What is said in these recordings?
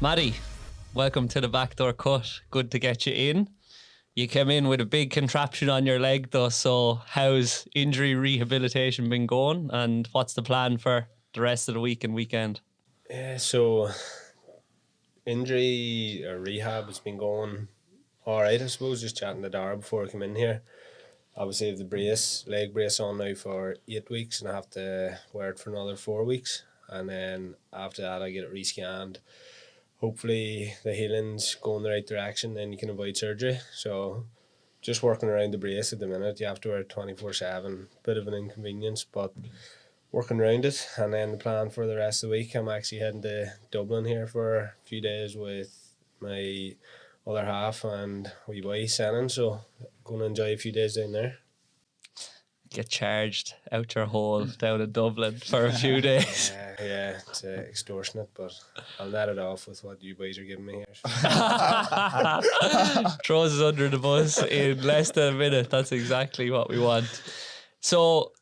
Mattie, welcome to the Backdoor Cut. Good to get you in. You came in with a big contraption on your leg though, so how's injury rehabilitation been going and what's the plan for the rest of the week and weekend? So injury or rehab has been going alright, I suppose. Just chatting to Dara before I come in here. Obviously I have the leg brace on now for 8 weeks and I have to wear it for another 4 weeks, and then after that I get it rescanned. Hopefully the healing's going the right direction, then you can avoid surgery. So just working around the brace at the minute. You have to wear it 24/7, bit of an inconvenience, but working around it. And then the plan for the rest of the week, I'm actually heading to Dublin here for a few days with my other half and wee boy Shannon, so going to enjoy a few days down there. Get charged out your hole down in Dublin for a few days. Yeah, it's extortionate, but I'll net it off with what you boys are giving me here. Throws us under the bus in less than a minute. That's exactly what we want. So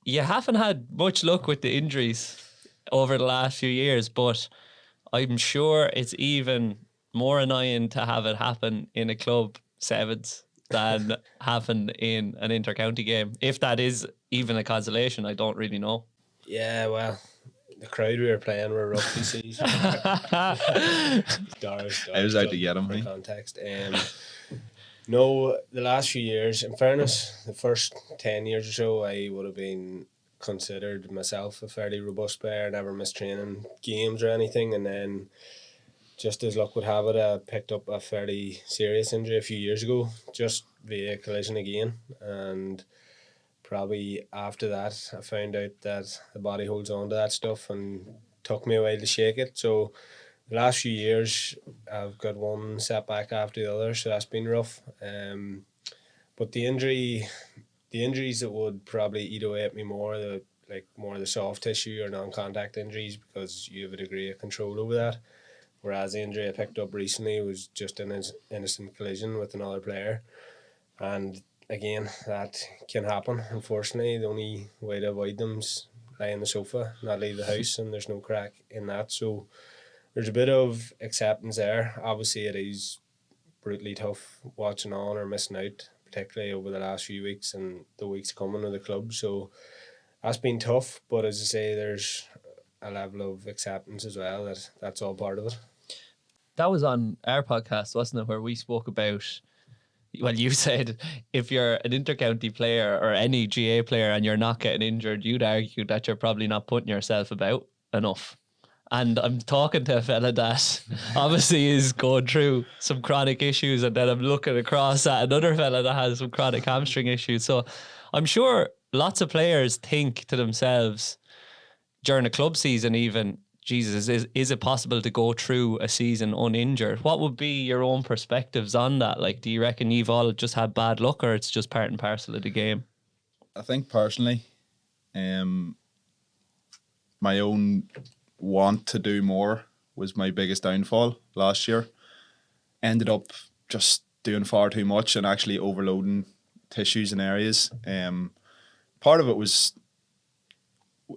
you haven't had much luck with the injuries over the last few years, but I'm sure it's even more annoying to have it happen in a club sevens than happen in an inter-county game. If that is even a consolation, I don't really know. Yeah, well, the crowd we were playing were rough, you see. I was out to get him. For context. No, the last few years, in fairness, the first 10 years or so, I would have been considered myself a fairly robust player, never missed training games or anything, and then just as luck would have it, I picked up a fairly serious injury a few years ago, just via collision again, and probably after that I found out that the body holds on to that stuff and took me a while to shake it. So the last few years I've got one setback after the other, so that's been rough. But the injuries that would probably eat away at me more, more the soft tissue or non-contact injuries, because you have a degree of control over that. Whereas the injury I picked up recently was just an innocent collision with another player. And again, that can happen, unfortunately. The only way to avoid them is lie on the sofa, not leave the house, and there's no crack in that. So there's a bit of acceptance there. Obviously it is brutally tough watching on or missing out, particularly over the last few weeks and the weeks coming with the club. So that's been tough, but as I say, there's a level of acceptance as well, that's all part of it. That was on our podcast, wasn't it, where we spoke about, well, you said if you're an inter-county player or any GA player and you're not getting injured, you'd argue that you're probably not putting yourself about enough. And I'm talking to a fella that obviously is going through some chronic issues, and then I'm looking across at another fella that has some chronic hamstring issues. So I'm sure lots of players think to themselves during a club season even, Jesus, is it possible to go through a season uninjured? What would be your own perspectives on that? Like, do you reckon you've all just had bad luck, or it's just part and parcel of the game? I think personally, my own want to do more was my biggest downfall last year. Ended up just doing far too much and actually overloading tissues and areas. Part of it was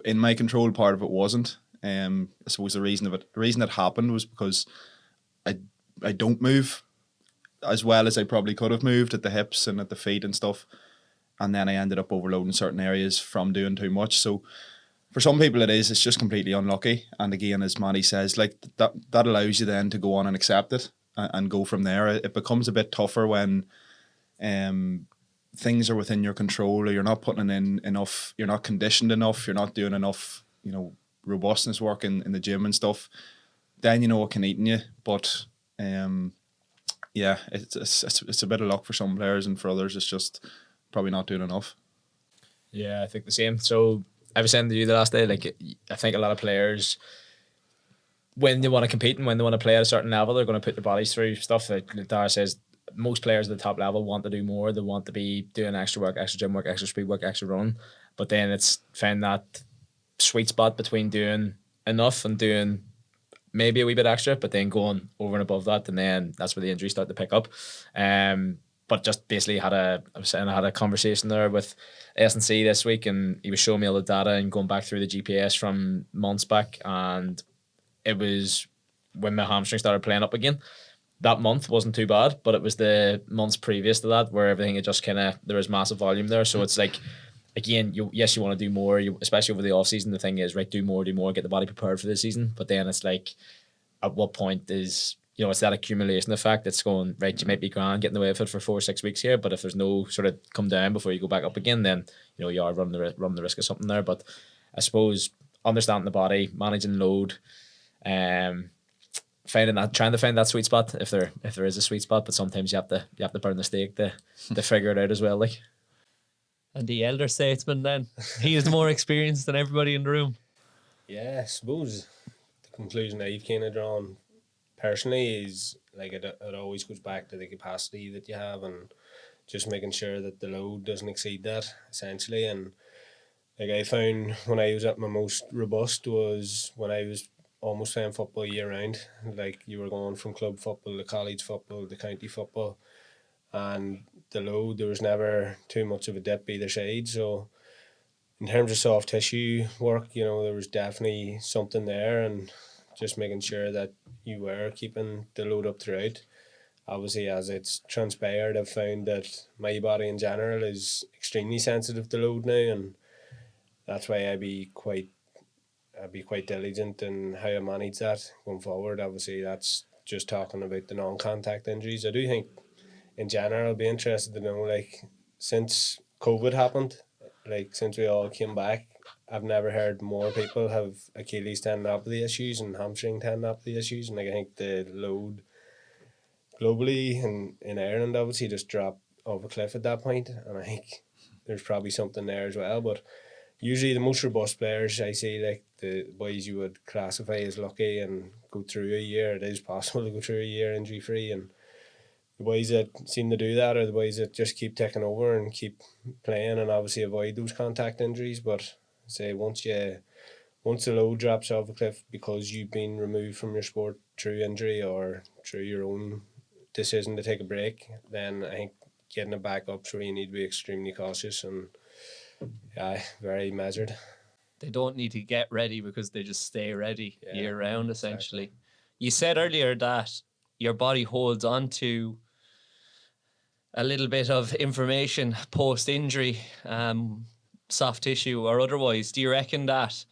in my control, part of it wasn't. I suppose the reason it happened was because I don't move as well as I probably could have moved at the hips and at the feet and stuff, and then I ended up overloading certain areas from doing too much. So for some people it's just completely unlucky, and again, as Mattie says, like that allows you then to go on and accept it and go from there. It becomes a bit tougher when things are within your control, or you're not putting in enough, you're not conditioned enough, you're not doing enough, robustness work in the gym and stuff. Then it can eat in you. But it's a bit of luck for some players, and for others it's just probably not doing enough. Yeah, I think the same. So I was saying to you the last day, I think a lot of players, when they want to compete and when they want to play at a certain level, they're going to put their bodies through stuff. Like Dara says, most players at the top level want to do more. They want to be doing extra work, extra gym work, extra speed work, extra run. But then it's found that sweet spot between doing enough and doing maybe a wee bit extra, but then going over and above that, and then that's where the injuries start to pick up. But just basically I had a conversation there with S&C this week, and he was showing me all the data and going back through the GPS from months back, and it was when my hamstring started playing up again. That month wasn't too bad, but it was the months previous to that where everything had just kind of, there was massive volume there. So it's like, again, you want to do more, especially over the off season. The thing is, right, do more, get the body prepared for the season. But then it's like, at what point is, it's that accumulation effect that's going, right, you might be grand getting away with it for 4 or 6 weeks here, but if there's no sort of come down before you go back up again, then you are running the risk of something there. But I suppose understanding the body, managing load, trying to find that sweet spot if there is a sweet spot, but sometimes you have to burn the steak to figure it out as well. Like, and the elder statesman, then he is more experienced than everybody in the room. Yeah, I suppose the conclusion I've kind of drawn personally is like it always goes back to the capacity that you have and just making sure that the load doesn't exceed that, essentially. And like I found when I was at my most robust was when I was almost playing football year round. Like, you were going from club football to college football to county football, and the load, there was never too much of a dip either side. So in terms of soft tissue work, there was definitely something there, and just making sure that you were keeping the load up throughout. Obviously, as it's transpired, I've found that my body in general is extremely sensitive to load now, and that's why I'd be quite diligent in how I manage that going forward. Obviously, that's just talking about the non-contact injuries. I do think, in general, I'll be interested to know, like, since COVID happened, like, since we all came back, I've never heard more people have Achilles tendinopathy issues and hamstring tendinopathy issues. And, like, I think the load globally in Ireland obviously just dropped off a cliff at that point. And I think there's probably something there as well. But usually the most robust players, I say, like the boys you would classify as lucky and go through a year, it is possible to go through a year injury free, and the boys that seem to do that are the boys that just keep taking over and keep playing and obviously avoid those contact injuries. But say once the load drops off a cliff because you've been removed from your sport through injury or through your own decision to take a break, then I think getting it back up, so you need to be extremely cautious and very measured. They don't need to get ready because they just stay ready year round, essentially. Exactly. You said earlier that your body holds on to a little bit of information post-injury, soft tissue or otherwise. Do you reckon that,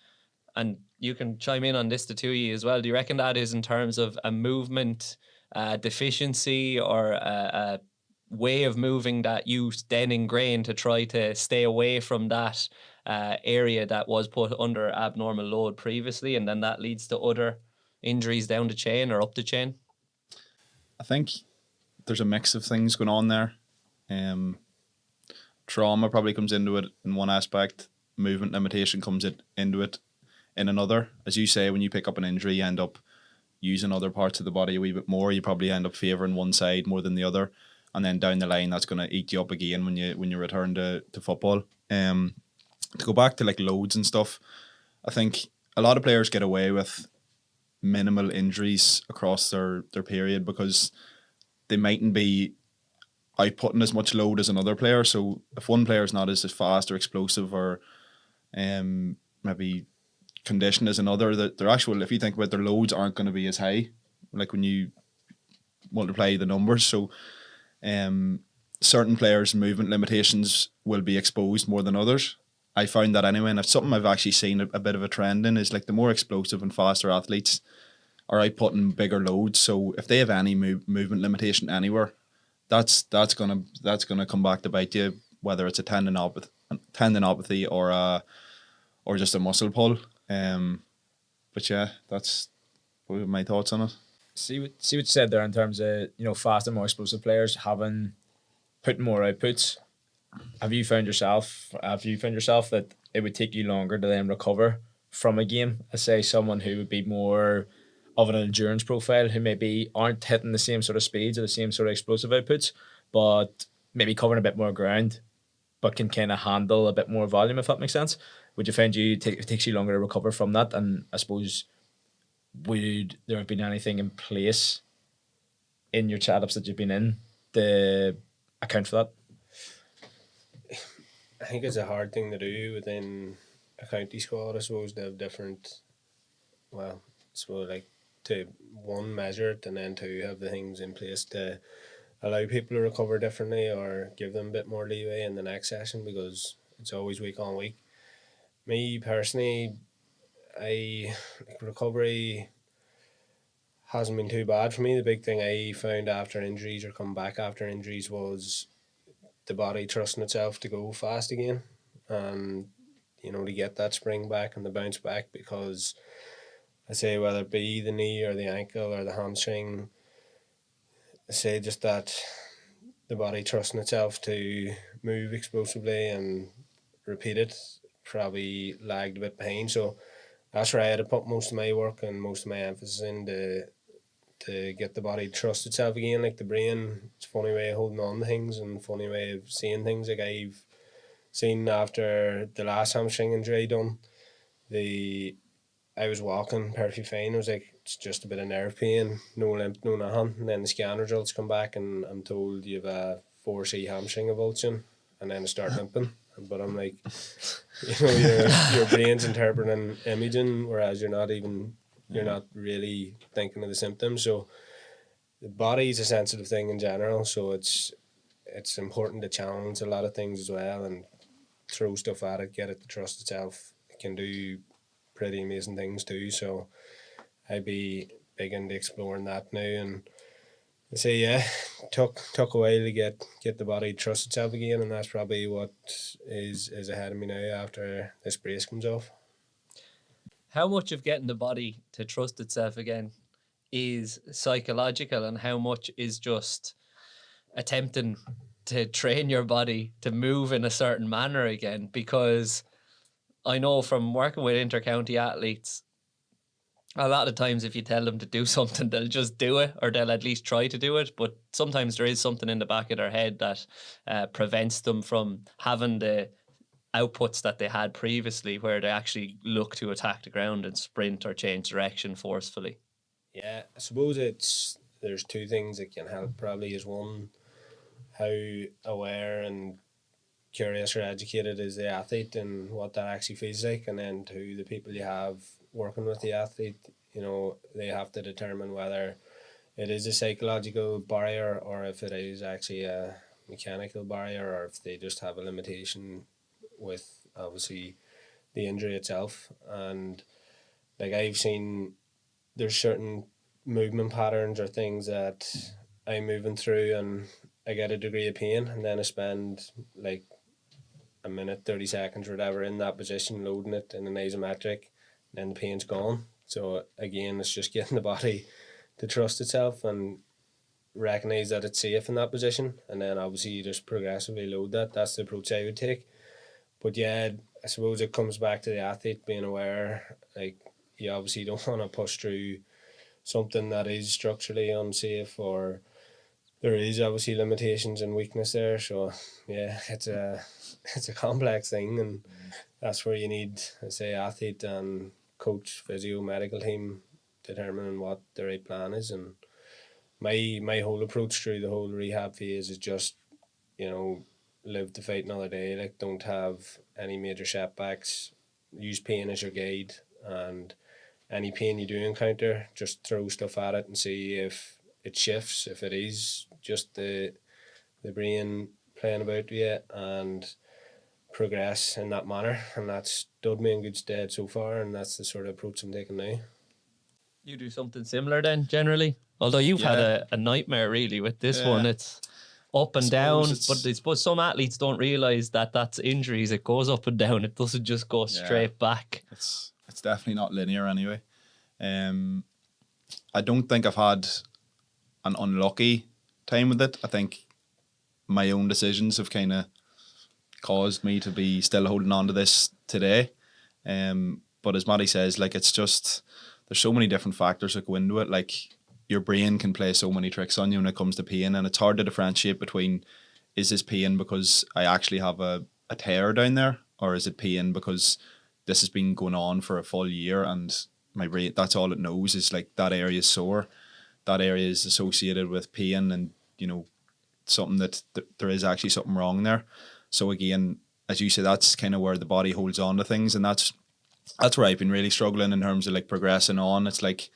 and you can chime in on this, the two of you as well, do you reckon that is in terms of a movement deficiency or a way of moving that you then ingrain to try to stay away from that area that was put under abnormal load previously, and then that leads to other injuries down the chain or up the chain? I think there's a mix of things going on there. Trauma probably comes into it in one aspect. Movement limitation comes into it in another. As you say, when you pick up an injury, you end up using other parts of the body a wee bit more. You probably end up favouring one side more than the other. And then down the line, that's going to eat you up again when you return to football. To go back to like loads and stuff, I think a lot of players get away with minimal injuries across their period because they mightn't be outputting as much load as another player. So if one player is not as fast or explosive or maybe conditioned as another, that their actual, if you think about, their loads aren't going to be as high, like when you multiply the numbers. So certain players' movement limitations will be exposed more than others. I found that anyway, and it's something I've actually seen a bit of a trend in, is like the more explosive and faster athletes are outputting bigger loads. So if they have any movement limitation anywhere, that's gonna come back to bite you, whether it's a tendinopathy or just a muscle pull. But yeah, that's my thoughts on it. See what you said there in terms of faster, more explosive players putting more outputs. Have you found yourself that it would take you longer to then recover from a game? I say someone who would be more of an endurance profile, who maybe aren't hitting the same sort of speeds or the same sort of explosive outputs, but maybe covering a bit more ground, but can kind of handle a bit more volume, if that makes sense. Would you find it takes you longer to recover from that? And I suppose, would there have been anything in place in your setups that you've been in to account for that? I think it's a hard thing to do within a county squad. I suppose they have different, like to one, measure it, and then two, have the things in place to allow people to recover differently or give them a bit more leeway in the next session, because it's always week on week. Me personally, recovery hasn't been too bad for me. The big thing I found after injuries or coming back after injuries was the body trusting itself to go fast again, and to get that spring back and the bounce back, because I say whether it be the knee or the ankle or the hamstring, I say just that the body trusting itself to move explosively and repeat it probably lagged a bit behind. So that's where I had to put most of my work and most of my emphasis in to get the body to trust itself again. Like the brain, it's a funny way of holding on to things and funny way of seeing things. Like I've seen after the last hamstring injury done, I was walking perfectly fine. I was like, it's just a bit of nerve pain, no limp, no nothing. And then the scan results come back and I'm told you have a 4C hamstring avulsion, and then I start limping. But I'm like, your brain's interpreting imaging, whereas you're not really thinking of the symptoms. So the body's a sensitive thing in general, so it's important to challenge a lot of things as well and throw stuff at it, get it to trust itself. It can do pretty amazing things too. So I'd be big into exploring that now, and I say took a while to get the body to trust itself again, and that's probably what is ahead of me now after this brace comes off. How much of getting the body to trust itself again is psychological, and how much is just attempting to train your body to move in a certain manner again? Because I know from working with intercounty athletes, a lot of times if you tell them to do something, they'll just do it, or they'll at least try to do it. But sometimes there is something in the back of their head that prevents them from having the outputs that they had previously, where they actually look to attack the ground and sprint or change direction forcefully. Yeah, I suppose there's two things that can help. Probably is one, how aware and curious or educated is the athlete and what that actually feels like, and then two, the people you have working with the athlete, they have to determine whether it is a psychological barrier or if it is actually a mechanical barrier, or if they just have a limitation with obviously the injury itself. And like I've seen, there's certain movement patterns or things that I'm moving through and I get a degree of pain, and then I spend like a minute, 30 seconds or whatever in that position loading it in an isometric, and then the pain's gone. So again, it's just getting the body to trust itself and recognise that it's safe in that position, and then obviously you just progressively load that. That's the approach I would take. But yeah, I suppose it comes back to the athlete being aware. Like, you obviously don't want to push through something that is structurally unsafe, or there is obviously limitations and weakness there. So yeah, it's a complex thing, and that's where you need, I say, athlete and coach, physio, medical team determining what the right plan is. And my whole approach through the whole rehab phase is just, live to fight another day. Like, don't have any major setbacks. Use pain as your guide, and any pain you do encounter, just throw stuff at it and see if it shifts, if it is just the brain playing about with you, and progress in that manner. And that's stood me in good stead so far, and that's the sort of approach I'm taking now. You do something similar then, generally? Although you've had a nightmare really with this one. It's up and down, but I suppose some athletes don't realise that that's injuries. It goes up and down. It doesn't just go straight back. It's definitely not linear anyway. I don't think I've had an unlucky time with it. I think my own decisions have kind of caused me to be still holding on to this today. But as Mattie says, like, it's just, there's so many different factors that go into it. Like, your brain can play so many tricks on you when it comes to pain, and it's hard to differentiate between, is this pain because I actually have a tear down there, or is it pain because this has been going on for a full year and my brain, that's all it knows is like that area is sore, that area is associated with pain, and something that there is actually something wrong there. So again, as you say, that's kind of where the body holds on to things, and that's where I've been really struggling in terms of like progressing on. It's like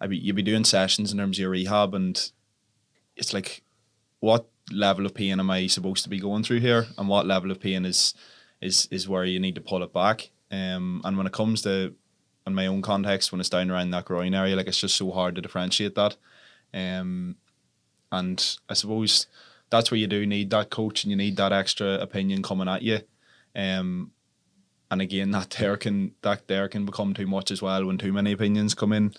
you'd be doing sessions in terms of your rehab, and it's like, what level of pain am I supposed to be going through here, and what level of pain is where you need to pull it back. And when it comes to, in my own context, when it's down around that groin area, like, it's just so hard to differentiate that. And I suppose that's where you do need that coach, and you need that extra opinion coming at you. And again, that there can become too much as well when too many opinions come in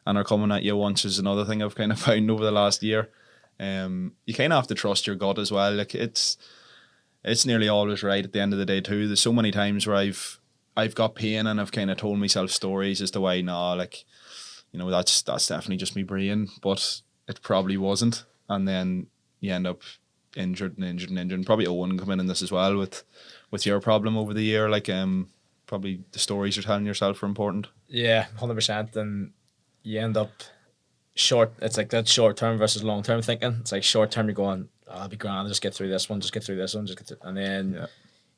and are coming at you once, is another thing I've kind of found over the last year. You kind of have to trust your gut as well. Like, it's nearly always right at the end of the day too. There's so many times where I've got pain and I've kind of told myself stories as to why, like, that's definitely just me brain, but it probably wasn't. And then you end up injured. Probably Owen come in this as well with your problem over the year. Like, probably the stories you're telling yourself are important. Yeah, 100%. And you end up short. It's like that short term versus long term thinking. It's like short term, you're going, I'll be grand, just get through this one, and then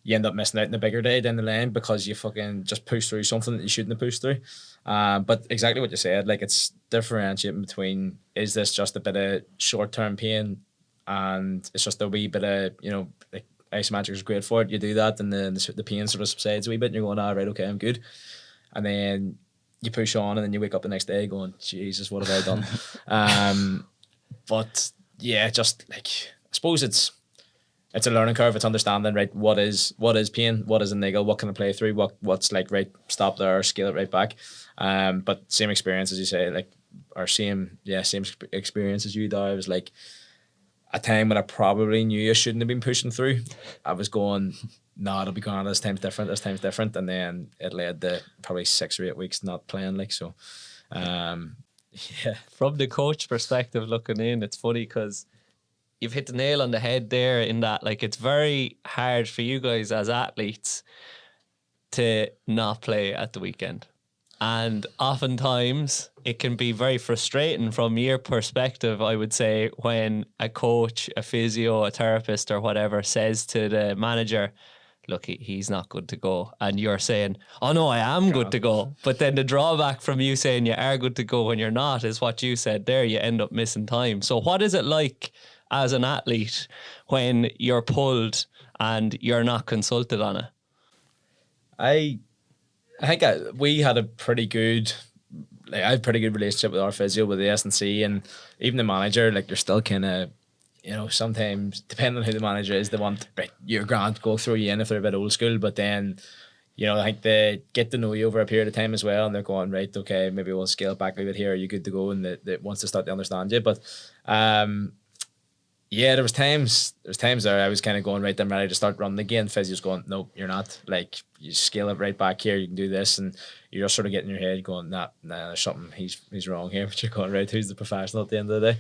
you end up missing out in the bigger day down the lane because you fucking just push through something that you shouldn't have pushed through. But exactly what you said, like, it's differentiating between, is this just a bit of short term pain and it's just a wee bit of, like, isometric is great for it, you do that, and then the pain sort of subsides a wee bit and you're going, right, okay, I'm good. And then you push on, and then you wake up the next day going, Jesus, what have I done? But yeah, just like, I suppose it's a learning curve. It's understanding, right, what is pain, what is a niggle, what can I play through, what's like, right, stop there, scale it right back. But same experience as you say, like, or same experience as you, Dar. I was like, a time when I probably knew I shouldn't have been pushing through. I was going, no, it'll be grand, this time's different. And then it led to probably 6 or 8 weeks not playing, like, so. Yeah. From the coach perspective looking in, it's funny because you've hit the nail on the head there, in that, like, it's very hard for you guys as athletes to not play at the weekend. And oftentimes it can be very frustrating from your perspective, I would say, when a coach, a physio, a therapist or whatever says to the manager, look, he's not good to go. And you're saying, oh no, I am good to go. But then the drawback from you saying you are good to go when you're not is what you said there. You end up missing time. So what is it like as an athlete when you're pulled and you're not consulted on it? I think we had a pretty good, like, I had a pretty good relationship with our physio, with the S&C, and even the manager. Like, you're still kind of, sometimes, depending on who the manager is, they want, right, you're grand to go throw you in if they're a bit old school, but then, I think they get to know you over a period of time as well, and they're going, right, okay, maybe we'll scale it back a bit here, are you good to go? And they wants to start to understand you. But yeah, there was times there I was kind of going, right, I'm ready to start running again. Physio's going, no, you're not. Like, you scale it right back here, you can do this, and you're just sort of getting your head going, nah, there's something, he's wrong here. But you're going, right, who's the professional at the end of the day?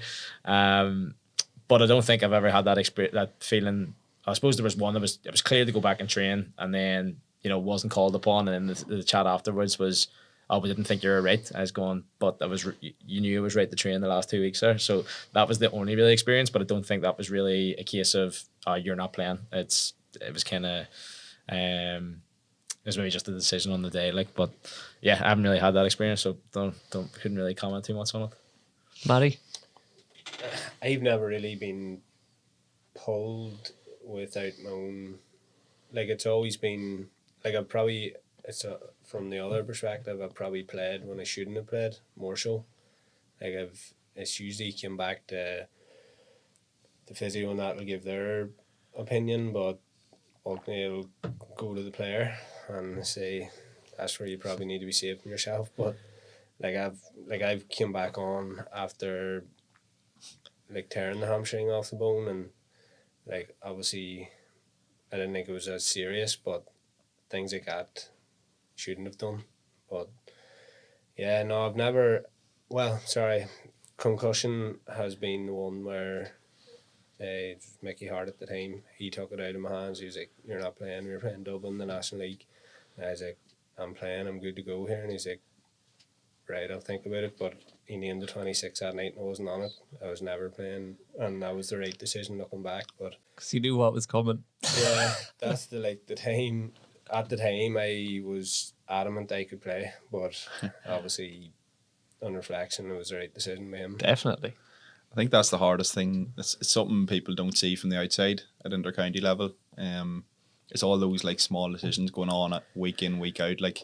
But I don't think I've ever had that experience, that feeling. I suppose there was one that it was clear to go back and train, and then, wasn't called upon, and then the chat afterwards was, oh, we didn't think you were right. I was going, but you knew it was right to train the last 2 weeks there. So that was the only really experience, but I don't think that was really a case of, you're not playing. It was kind of, it was maybe just a decision on the day. Like, but yeah, I haven't really had that experience, so couldn't really comment too much on it. Mattie? I've never really been pulled without my own, like, it's always been, like, from the other perspective, I've probably played when I shouldn't have played, more so. Like, it's usually came back to the physio and that will give their opinion, but ultimately it'll go to the player and say, that's where you probably need to be saving yourself. But I've came back on after, like, tearing the hamstring off the bone, and, like, obviously I didn't think it was as serious, but things like that shouldn't have done. But yeah, no, I've never, concussion has been the one where Mickey Hart at the time, he took it out of my hands. He was like, you're not playing, we were playing Dublin, the National League. And I was like, I'm playing, I'm good to go here. And he's like, right, I'll think about it. But he named the 26 that night and I wasn't on it. I was never playing, and that was the right decision looking back. But Because you knew what was coming. yeah, that's the time. At the time, I was adamant I could play, but obviously on reflection, it was the right decision by him. Definitely. I think that's the hardest thing. It's something people don't see from the outside at inter-county level. It's all those like small decisions going on at week in, week out, like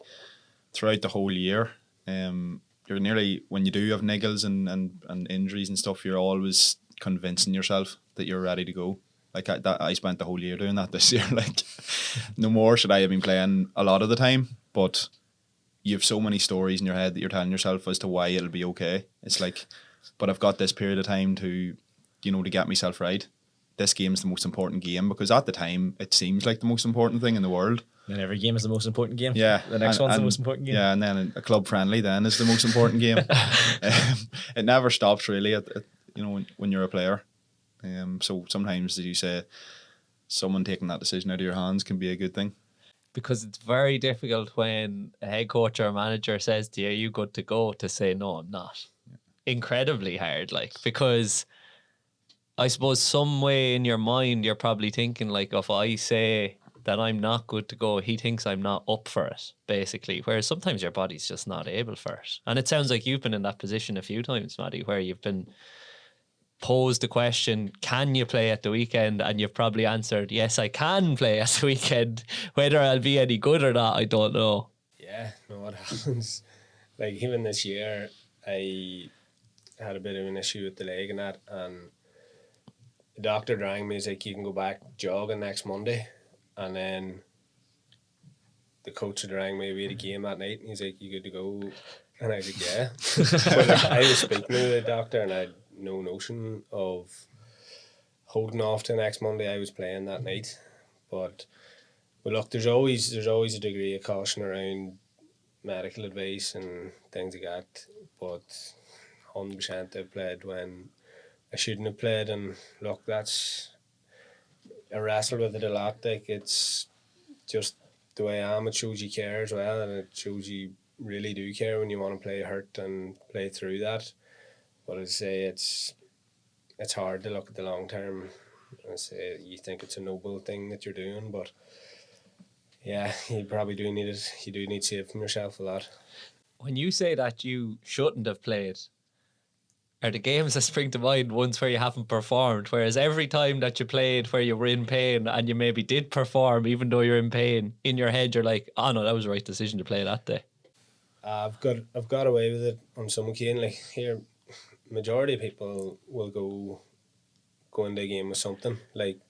throughout the whole year. You're nearly, when you do have niggles and injuries and stuff, you're always convincing yourself that you're ready to go. Like I spent the whole year doing that this year. Like, no more should I have been playing a lot of the time, but you have so many stories in your head that you're telling yourself as to why it'll be okay. It's like, but I've got this period of time to, to get myself right. This game's the most important game, because at the time it seems like the most important thing in the world. And every game is the most important game. Yeah. The next one's the most important game. Yeah, and then a club friendly then is the most important game. It never stops really at when you're a player. So sometimes, as you say, someone taking that decision out of your hands can be a good thing. Because it's very difficult when a head coach or a manager says to you, "Are you good to go?" to say, "No, I'm not." Yeah. Incredibly hard, because I suppose some way in your mind you're probably thinking, like, if I say that I'm not good to go, he thinks I'm not up for it, basically. Whereas sometimes your body's just not able for it. And it sounds like you've been in that position a few times, Mattie, where you've been posed the question, can you play at the weekend? And you've probably answered, yes, I can play at the weekend. Whether I'll be any good or not, I don't know. Yeah, no, what happens? Like, even this year, I had a bit of an issue with the leg and that, and the doctor rang me, he's like, you can go back jogging next Monday. And then the coach had rang me, we had a game that night, and he's like, you good to go? And I was like, yeah. But I was speaking to the doctor, and I had no notion of holding off to next Monday. I was playing that night. But look, there's always a degree of caution around medical advice and things like that. But 100% I've played when I shouldn't have played, and look, I wrestle with it a lot. Like, it's just the way I am. It shows you care as well, and it shows you really do care when you want to play hurt and play through that. But I say it's hard to look at the long term. I say you think it's a noble thing that you're doing, but yeah, you probably do need it. You do need to save from yourself a lot. When you say that you shouldn't have played, are the games that spring to mind ones where you haven't performed? Whereas every time that you played where you were in pain and you maybe did perform even though you're in pain, in your head you're like, oh no, that was the right decision to play that day. I've got away with it on some occasion. Like, here, majority of people will go into a game with something. Like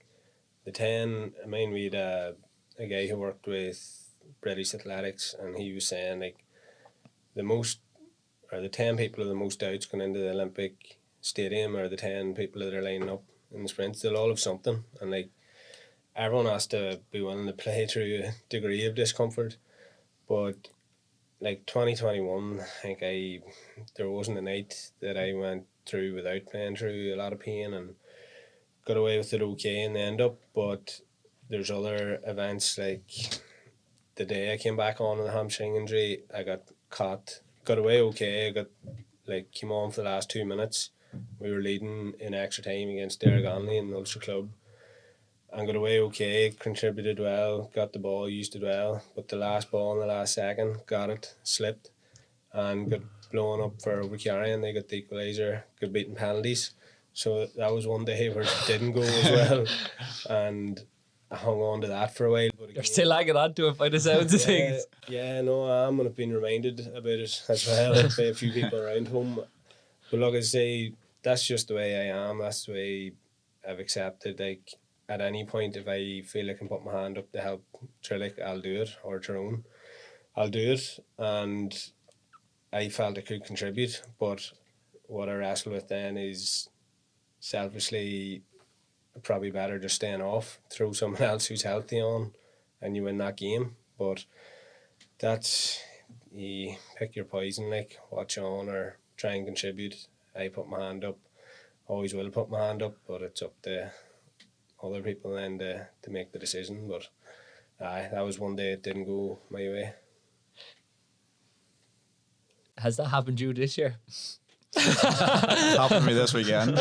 the 10, I mean, we had a guy who worked with British Athletics, and he was saying, like, the 10 people with the most doubts going into the Olympic Stadium are the 10 people that are lining up in the sprints. They'll all have something, and like, everyone has to be willing to play through a degree of discomfort. But like 2021, I think there wasn't a night that I went through without playing through a lot of pain, and got away with it okay in the end up. But there's other events, like the day I came back on with a hamstring injury, I got caught. Got away okay. Came on for the last 2 minutes. We were leading in extra time against Derrygonley in the Ulster Club, and got away okay. Contributed well, got the ball, used it well. But the last ball in the last second, got it, slipped, and got blown up for overcarrying. They got the equaliser, got beaten penalties. So that was one day where it didn't go as well, and I hung on to that for a while. But again, You're still hanging on to it by the sounds of things. Yeah, no, I am, and I've been reminded about it as well by a few people around home. But look, I say, that's just the way I am. That's the way I've accepted. Like, at any point, if I feel I can put my hand up to help Trillick, I'll do it, or Tyrone, I'll do it. And I felt I could contribute, but what I wrestle with then is selfishly probably better just staying off, throw someone else who's healthy on, and you win that game. But that's, you pick your poison, like, watch on or try and contribute. I put my hand up, always will put my hand up, but it's up to other people then to make the decision. But that was one day it didn't go my way. Has that happened to you this year? Happened to me this weekend.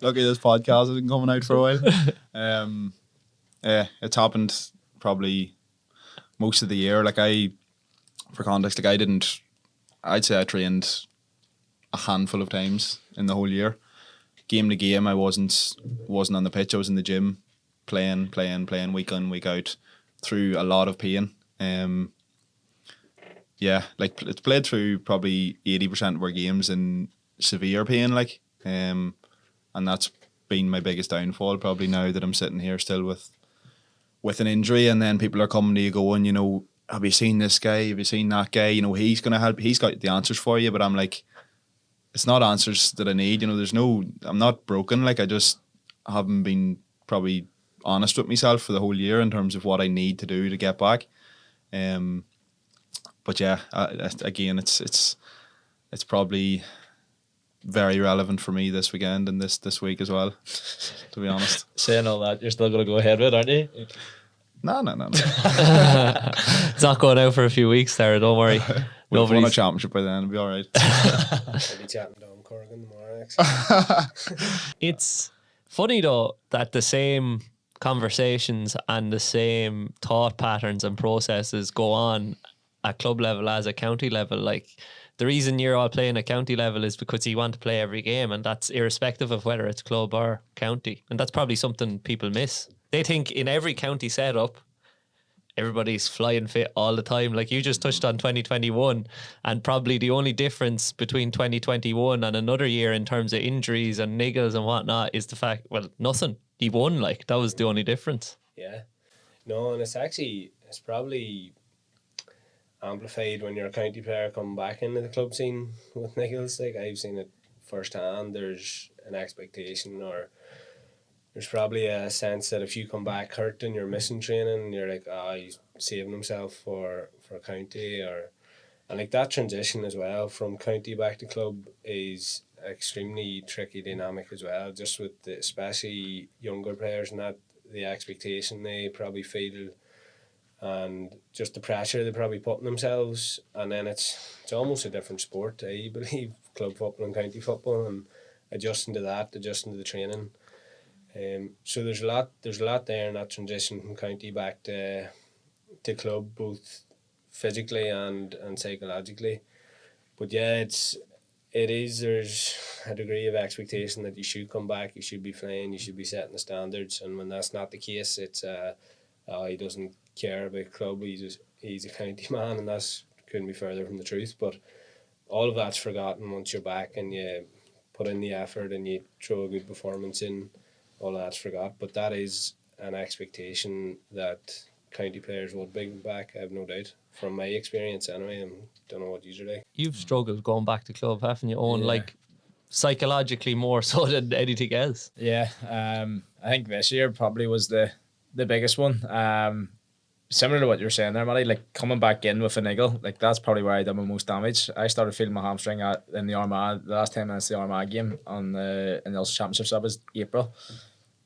Lucky this podcast isn't coming out for a while. It's happened probably most of the year. Like, for context, like, I didn't I'd say I trained a handful of times in the whole year. Game to game, I wasn't on the pitch. I was in the gym, playing week in, week out, through a lot of pain. Yeah, like it's played through probably 80% of our games in severe pain, like, and that's been my biggest downfall. Probably now that I'm sitting here still with an injury, and then people are coming to you going, you know, have you seen this guy? Have you seen that guy? You know, he's gonna help. He's got the answers for you, but I'm like, it's not answers that I need. You know, I'm not broken. Like, I just haven't been probably honest with myself for the whole year in terms of what I need to do to get back. But yeah, again, it's probably very relevant for me this weekend and this week as well, to be honest. Saying all that, you're still going to go ahead with it, aren't you? No. It's not going out for a few weeks there, don't worry. We'll win a championship by then, it'll be all right. I'll be chatting down Corrigan tomorrow, actually. It's funny though that the same conversations and the same thought patterns and processes go on at club level as at county level. Like, the reason you're all playing at county level is because you want to play every game, and that's irrespective of whether it's club or county. And that's probably something people miss. They think in every county setup, everybody's flying fit all the time. Like, you just touched on 2021, and probably the only difference between 2021 and another year in terms of injuries and niggles and whatnot is the fact, well, nothing. He won, like, that was the only difference. Yeah. No, and it's probably amplified when you're a county player coming back into the club scene with niggles. Like, I've seen it firsthand. There's an expectation, or there's probably a sense that if you come back hurt and you're missing training, you're like, he's saving himself for county, and like that transition as well from county back to club is extremely tricky dynamic as well, just with especially younger players and that the expectation they probably feel and just the pressure they probably put on themselves, and then it's almost a different sport, I believe, club football and county football, and adjusting to the training. So there's a lot there in that transition from county back to club, both physically and psychologically. But yeah, there's a degree of expectation that you should come back, you should be playing, you should be setting the standards, and when that's not the case, it's he doesn't care about club, he's a county man, and that's couldn't be further from the truth. But all of that's forgotten once you're back and you put in the effort and you throw a good performance in. All that's forgot, but that is an expectation that county players would bring back, I have no doubt, from my experience anyway. I don't know what you are like. You've struggled going back to club, haven't you, Owen? Yeah. Like, psychologically more so than anything else. Yeah, I think this year probably was the biggest one. Similar to what you're saying there, Matty, like coming back in with a niggle, like that's probably where I did my most damage. I started feeling my hamstring in the Armagh, the last 10 minutes of the Armagh game in the Ulster Championship, so that was April.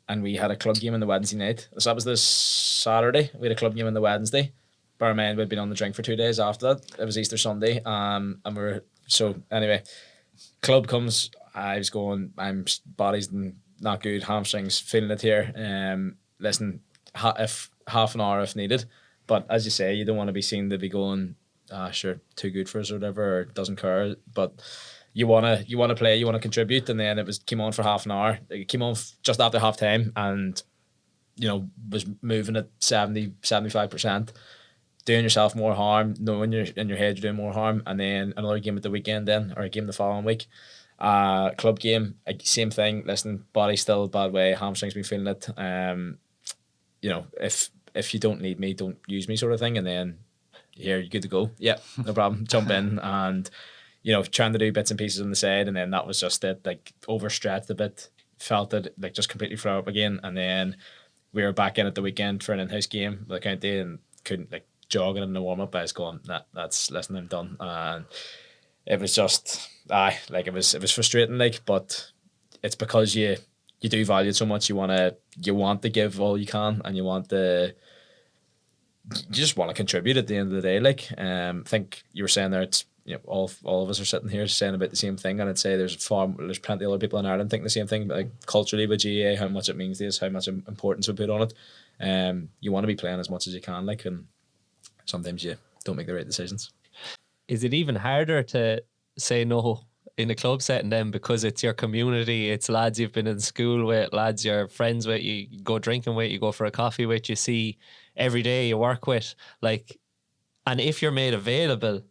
And we had a club game on the Wednesday night. So that was this Saturday. We had a club game on the Wednesday. Bear in mind, we'd been on the drink for 2 days after that. It was Easter Sunday. And anyway, club comes, I was going, body's not good, hamstrings, feeling it here. Listen, if half an hour if needed, but as you say, you don't want to be seen to be going sure, too good for us or whatever, or doesn't care, but you want to play, you want to contribute. And then it came on for half an hour. It came on just after half time, and was moving at 70-75%, doing yourself more harm, knowing you're in your head you're doing more harm. And then another game at the weekend then, or a game the following week, club game, same thing. Listen, body still a bad way, hamstrings been feeling it. If you don't need me, don't use me, sort of thing. And then here, you're good to go. Yeah, no problem. Jump in and trying to do bits and pieces on the side, and then that was just it. Like, overstretched a bit, felt it like just completely flare up again. And then we were back in at the weekend for an in-house game with the county, and couldn't jogging in the warm up. I was going, listen, I'm done. And it was just it was frustrating. But it's because you do value it so much. You want to give all you can, and you just want to contribute at the end of the day. I think you were saying there, it's all of us are sitting here saying about the same thing, and I'd say there's plenty of other people in Ireland think the same thing. But culturally with GAA, how much it means to us, how much importance we put on it. You want to be playing as much as you can, and sometimes you don't make the right decisions. is it even harder to say no in a club setting then, because it's your community, it's lads you've been in school with, lads you're friends with, you go drinking with, you go for a coffee with, you see every day, you work with, like, and if you're made available,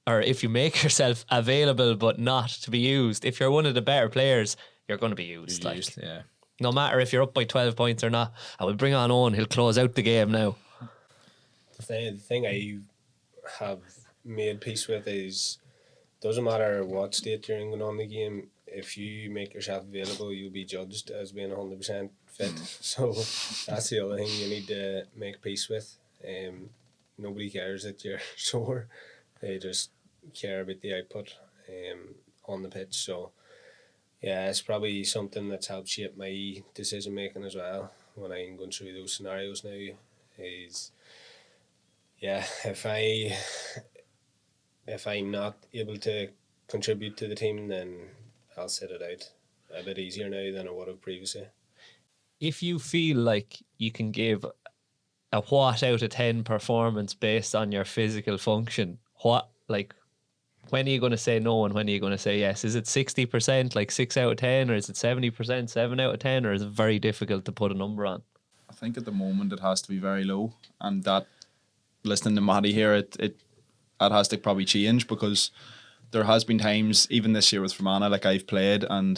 or if you make yourself available but not to be used, if you're one of the better players, you're going to be used. Yeah. No matter if you're up by 12 points or not, I will bring on Owen, he'll close out the game now. The thing I have made peace with is, doesn't matter what state you're in going on the game, if you make yourself available, you'll be judged as being 100% fit. So that's the other thing you need to make peace with. Nobody cares that you're sore. They just care about the output on the pitch. So yeah, it's probably something that's helped shape my decision making as well when I'm going through those scenarios now. Is, yeah, if I'm not able to contribute to the team, then I'll sit it out. A bit easier now than I would have previously. If you feel like you can give a what out of 10 performance based on your physical function, when are you going to say no and when are you going to say yes? Is it 60%, like 6 out of 10, or is it 70%, 7 out of 10, or is it very difficult to put a number on? I think at the moment it has to be very low, and that, listening to Mattie here, it has to probably change, because there has been times, even this year with Fermanagh, like I've played, and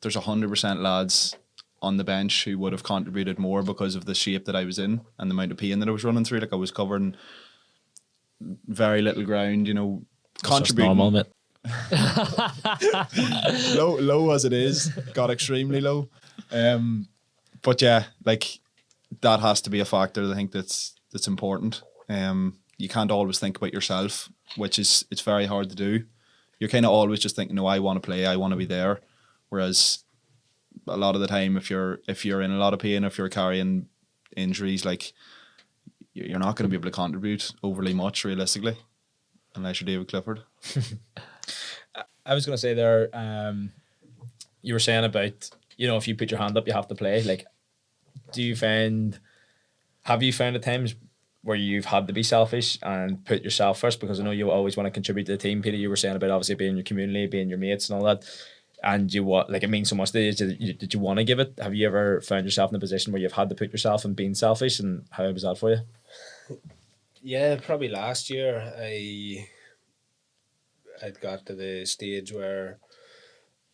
there's 100% lads on the bench who would have contributed more because of the shape that I was in and the amount of pain that I was running through. Like, I was covering very little ground, you know, contributing. Normal, mate. low as it is, got extremely low. But yeah, like, that has to be a factor. I think that's important. You can't always think about yourself, it's very hard to do. You're kind of always just thinking, no, I want to play, I want to be there. Whereas a lot of the time, if you're in a lot of pain, if you're carrying injuries, like, you're not going to be able to contribute overly much realistically, unless you're David Clifford. I was going to say there, you were saying about, you know, if you put your hand up, you have to play. Like, have you found at times where you've had to be selfish and put yourself first? Because I know you always want to contribute to the team, Peter. You were saying about obviously being your community, being your mates and all that. And it means so much to you. Did you want to give it? Have you ever found yourself in a position where you've had to put yourself and being selfish, and how was that for you? Yeah, probably last year I'd got to the stage where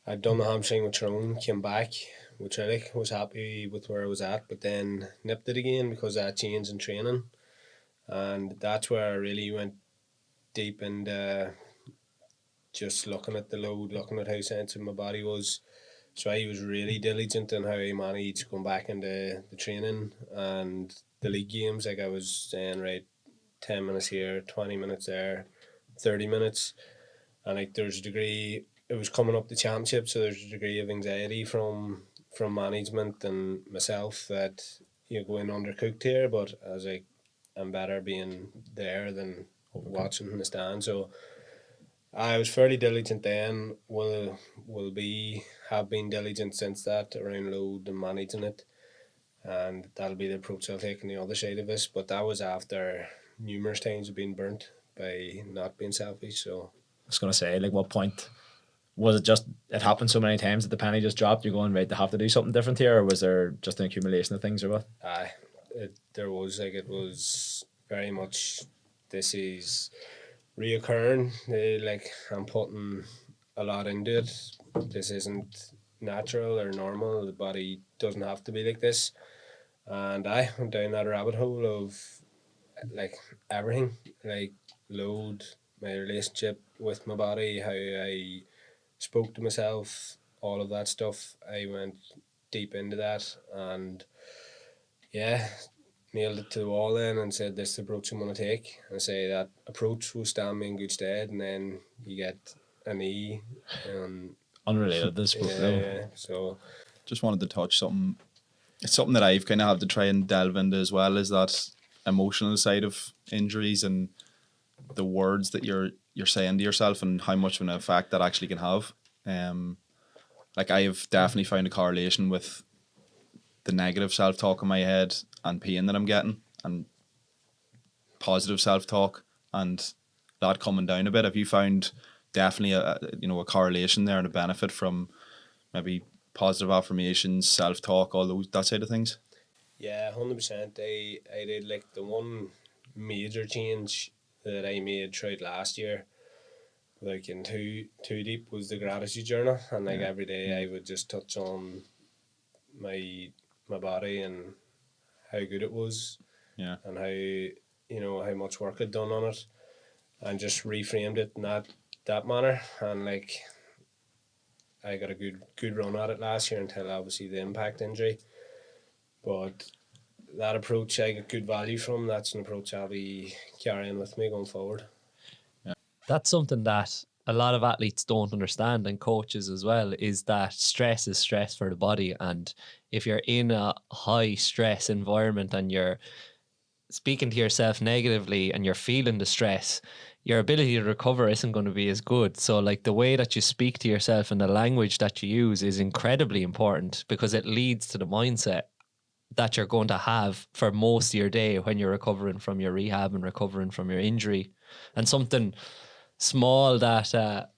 I'd done the hamstring with Tyrone, came back with Trillick, was happy with where I was at, but then nipped it again because of that change in training. And that's where I really went deep into just looking at the load, looking at how sensitive my body was. So I was really diligent in how I managed going back into the training and the league games. Like, I was saying, right, 10 minutes here, 20 minutes there, 30 minutes. And like, there's a degree, it was coming up the championship, so there's a degree of anxiety from management and myself that you're going undercooked here. But I was like, I'm better being there than watching in the stand. So I was fairly diligent then, have been diligent since that around load and managing it. And that'll be the approach I'll take on the other side of this. But that was after numerous times of being burnt by not being selfish. So I was going to say, like, what point was it? Just it happened so many times that the penny just dropped? You're going, right, they have to do something different here, or was there just an accumulation of things, or what? There was, like, it was very much, this is reoccurring. Like, I'm putting a lot into it. This isn't natural or normal. The body doesn't have to be like this. And I went down that rabbit hole of, like, everything, like load, my relationship with my body, how I spoke to myself, all of that stuff. I went deep into that and yeah, nailed it to the wall then and said, this is the approach I'm going to take. And I say that approach will stand me in good stead, and then you get a knee. Unrelated, this yeah, so just wanted to touch something. It's something that I've kind of had to try and delve into as well, is that emotional side of injuries and the words that you're saying to yourself and how much of an effect that actually can have. Like, I have definitely found a correlation with the negative self-talk in my head and pain that I'm getting, and positive self-talk, and that coming down a bit? Have you found definitely a correlation there and a benefit from maybe positive affirmations, self-talk, all those, that side of things? Yeah, 100%. I did, like, the one major change that I made throughout last year, like in too deep, was the gratitude journal. And like every day I would just touch on my body and how good it was, and how how much work I'd done on it, and just reframed it in that manner. And like, I got a good run at it last year until obviously the impact injury. But that approach I get good value from. That's an approach I'll be carrying with me going forward. That's something that a lot of athletes don't understand, and coaches as well, is that stress is stress for the body. And if you're in a high stress environment and you're speaking to yourself negatively and you're feeling the stress, your ability to recover isn't going to be as good. So like, the way that you speak to yourself and the language that you use is incredibly important, because it leads to the mindset that you're going to have for most of your day when you're recovering from your rehab and recovering from your injury. And something small that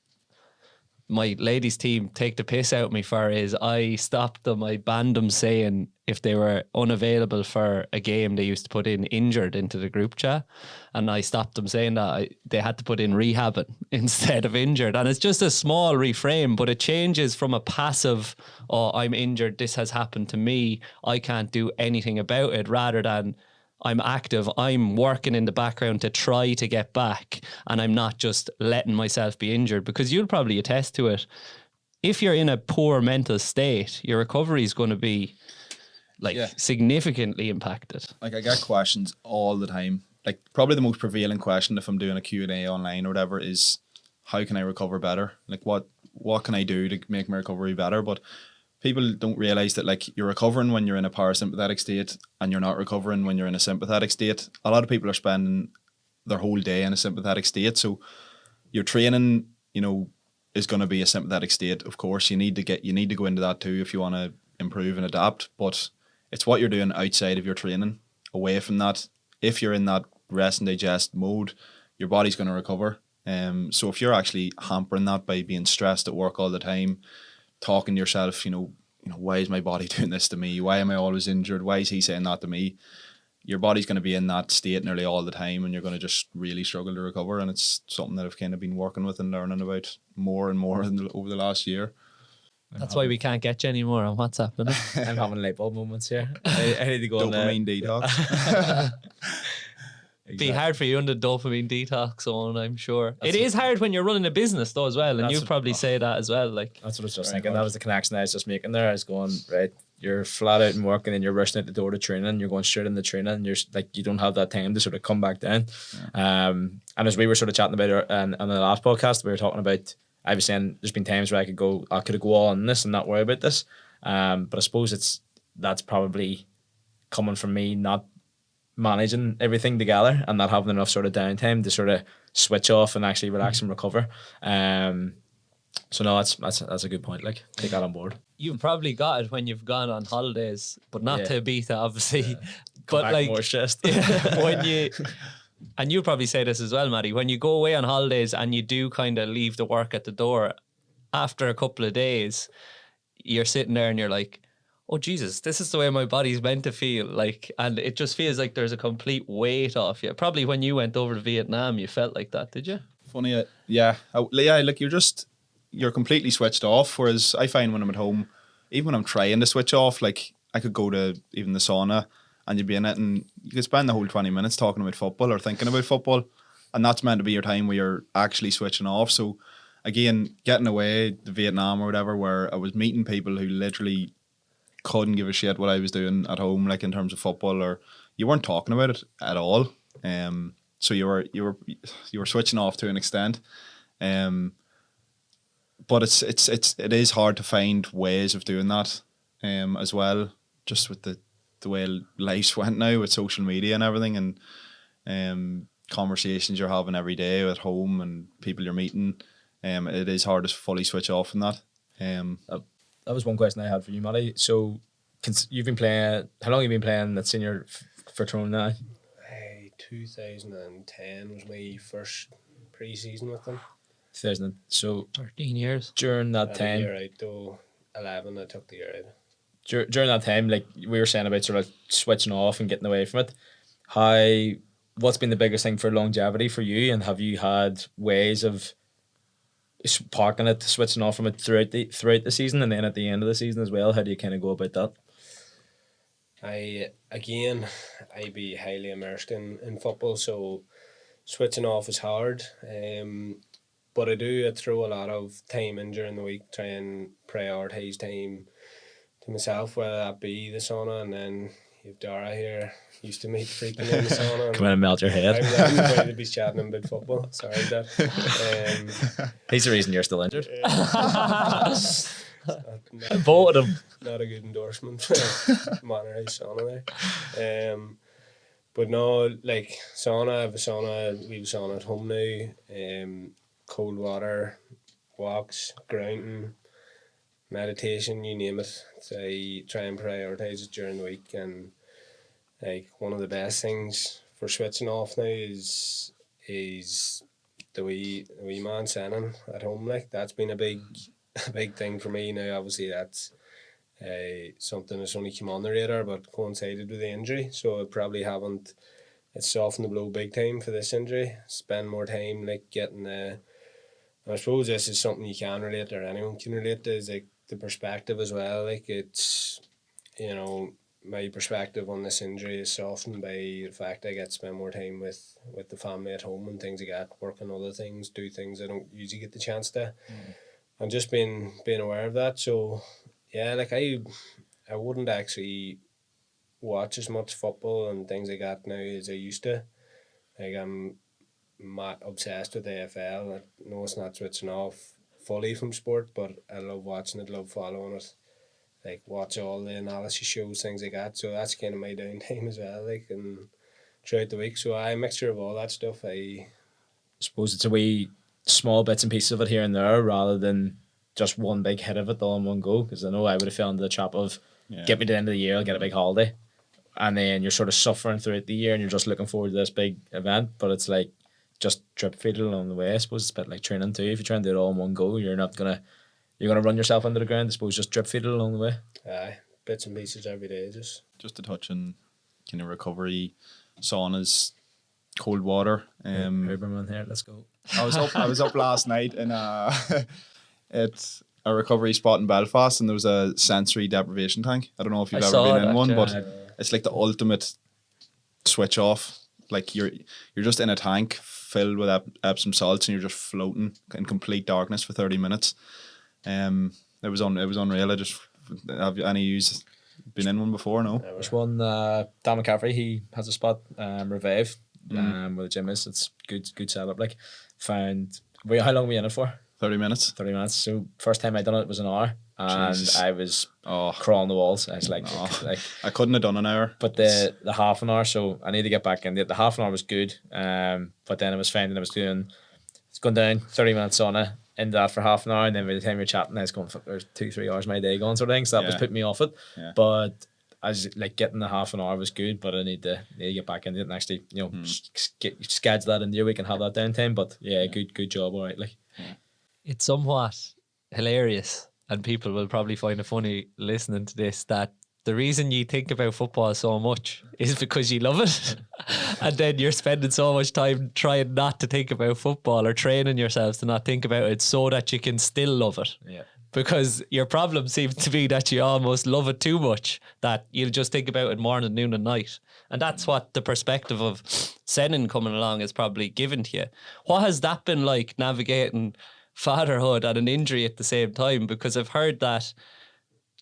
my ladies team take the piss out of me for is, I stopped them, I banned them saying if they were unavailable for a game, they used to put in injured into the group chat, and I stopped them saying that. They had to put in rehabbing instead of injured. And it's just a small reframe, but it changes from a passive, oh, I'm injured, this has happened to me, I can't do anything about it, rather than I'm active, I'm working in the background to try to get back, and I'm not just letting myself be injured. Because you'll probably attest to it, if you're in a poor mental state, your recovery is going to be significantly impacted. Like, I get questions all the time. Like, probably the most prevailing question if I'm doing a Q&A online or whatever is, how can I recover better? Like, what can I do to make my recovery better? But people don't realize that, like, you're recovering when you're in a parasympathetic state and you're not recovering when you're in a sympathetic state. A lot of people are spending their whole day in a sympathetic state. So your training, is going to be a sympathetic state. Of course, you need to go into that too if you want to improve and adapt. But it's what you're doing outside of your training, away from that. If you're in that rest and digest mode, your body's going to recover. So if you're actually hampering that by being stressed at work all the time, talking to yourself, why is my body doing this to me? Why am I always injured? Why is he saying that to me? Your body's going to be in that state nearly all the time, and you're going to just really struggle to recover. And it's something that I've kind of been working with and learning about more and more over the last year. That's why we can't get you anymore on WhatsApp. I'm having light bulb moments here. I need to go dopamine detox. Be hard for you on the dopamine detox zone, I'm sure. It is hard when you're running a business though as well, and you probably say that as well. Like, that's what I was just thinking. That was the connection I was just making there. I was going, right, you're flat out and working, and you're rushing out the door to training, you're going straight into training, and you're like, you don't have that time to sort of come back down. And as we were sort of chatting about on the last podcast, we were talking about, I was saying there's been times where I could go all on this and not worry about this. But I suppose that's probably coming from me not managing everything together and not having enough sort of downtime to sort of switch off and actually relax and recover. So no, that's a good point. Like, take that on board. You've probably got it when you've gone on holidays, but not to Ibiza, obviously. Yeah. But back like, more stressed. when you, and you'll probably say this as well, Mattie, when you go away on holidays and you do kind of leave the work at the door, after a couple of days, you're sitting there and you're like, oh Jesus, this is the way my body's meant to feel. Like, and it just feels like there's a complete weight off you. Probably when you went over to Vietnam, you felt like that, did you? Funny, yeah. Like, you're completely switched off. Whereas I find when I'm at home, even when I'm trying to switch off, like, I could go to even the sauna and you'd be in it and you could spend the whole 20 minutes talking about football or thinking about football, and that's meant to be your time where you're actually switching off. So again, getting away to Vietnam or whatever, where I was meeting people who literally couldn't give a shit what I was doing at home, like in terms of football, or you weren't talking about it at all. So you were switching off to an extent. But it is hard to find ways of doing that as well, just with the way life's went now with social media and everything, and conversations you're having every day at home and people you're meeting. It is hard to fully switch off from that. That was one question I had for you, Mattie. So you've been playing, how long have you been playing at senior for Tyrone now? 2010 was my first pre-season with them. 2000. So 13 years. during that A time, year out though, 11 I took the year out. during that time, like we were saying about sort of switching off and getting away from it, what's been the biggest thing for longevity for you, and have you had ways of parking it, switching off from it throughout the season, and then at the end of the season as well? How do you kind of go about that? I be highly immersed in football, so switching off is hard. But I throw a lot of time in during the week, try and prioritise time to myself, whether that be the sauna, and then you've Dara here used to meet frequently in the sauna. Come in and melt your head. I'm going to be chatting about football. Sorry, Dad. He's the reason you're still injured. Voted him. Not a good endorsement for Monterey sauna there. But no, like sauna, I have a sauna, we have a sauna at home now. Cold water, walks, grounding, meditation, you name it. So I try and prioritise it during the week, and like one of the best things for switching off now is the wee man sending at home. Like that's been a big thing for me now. Obviously that's something that's only come on the radar but coincided with the injury, so I probably haven't, it's softened the blow big time for this injury. Spend more time like getting I suppose this is something you can relate, or anyone can relate to, is like the perspective as well. Like it's, you know, my perspective on this injury is softened by the fact I get to spend more time with the family at home and things like that, work on other things, do things I don't usually get the chance to. And just being aware of that. So yeah, like I wouldn't actually watch as much football and things like that now as I used to. Like I'm obsessed with AFL. I know it's not switching off fully from sport, but I love watching it, love following it. Like watch all the analysis shows, things like that. So that's kind of my downtime as well, like, and throughout the week. So I mixture of all that stuff. I suppose it's a wee small bits and pieces of it here and there rather than just one big hit of it all in one go, because I know I would have fell into the trap of get me to the end of the year, I'll get a big holiday, and then you're sort of suffering throughout the year and you're just looking forward to this big event, but it's like just drip feed it along the way. I suppose it's a bit like training too. If you try and do it all in one go, you're gonna run yourself into the ground. I suppose just drip feed it along the way. Aye, bits and pieces every day. Just to touch on kind of recovery, saunas, cold water. Huberman here, let's go. I was up last night in at a recovery spot in Belfast, and there was a sensory deprivation tank. I don't know if you've ever been in one, but it's like the ultimate switch off. Like you're just in a tank filled with Epsom salts, and you're just floating in complete darkness for 30 minutes. It was unreal. I just have any use been in one before? No. There's one. Dan McCaffrey, he has a spot. Revive, where the gym is. It's good setup. Like, how long were you in it for? 30 minutes. 30 minutes. So first time I done it was an hour, and Jesus. I was crawling the walls. I was like, I couldn't have done an hour. But the half an hour, so I need to get back in. The half an hour was good, but then I was finding it's going down 30 minutes on it, into that for half an hour, and then by the time you're chatting, I was going, fuck, there's 2-3 hours of my day gone, sort of thing. So that was putting me off it. Yeah. But as like getting the half an hour was good, but I need to get back into it and actually, schedule that in your week and have that downtime. But good job, all right. Like, it's somewhat hilarious, and people will probably find it funny listening to this, that the reason you think about football so much is because you love it. And then you're spending so much time trying not to think about football, or training yourselves to not think about it, so that you can still love it. Yeah. Because your problem seems to be that you almost love it too much, that you'll just think about it morning, noon and night. And that's what the perspective of Senan coming along is probably given to you. What has that been like, navigating fatherhood and an injury at the same time? Because I've heard that